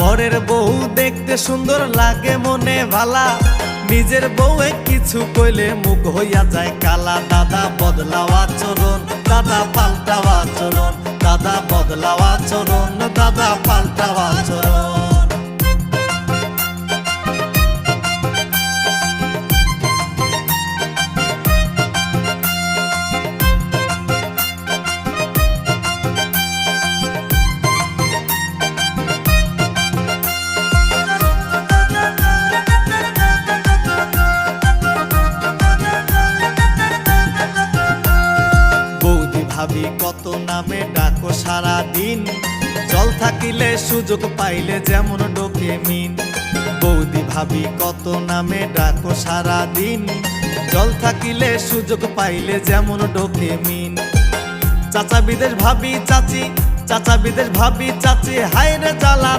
পরের বউ দেখতে সুন্দর লাগে মনে ভালা, নিজের বউয়ে কিছু কইলে মুখ হইয়া যায় কালা। দাদা বদলাও আচরণ, দাদা পাল্টাও আচরণ, দাদা বদলাও আচরণ, দাদা পাল্টাও আচরণ। ভাবি কত নামে ডাকো সারা দিন, জল থাকিলে সুযোগ পাইলে যেমন ডোকে মিন। বৌদি ভাবি কত নামে ডাকো সারা দিন, জল থাকিলে সুযোগ পাইলে যেমন ডোকে মিন। চাচা বিদেশ ভাবি চাচি, চাচা বিদেশ ভাবি চাচি, হায় রে জ্বালা।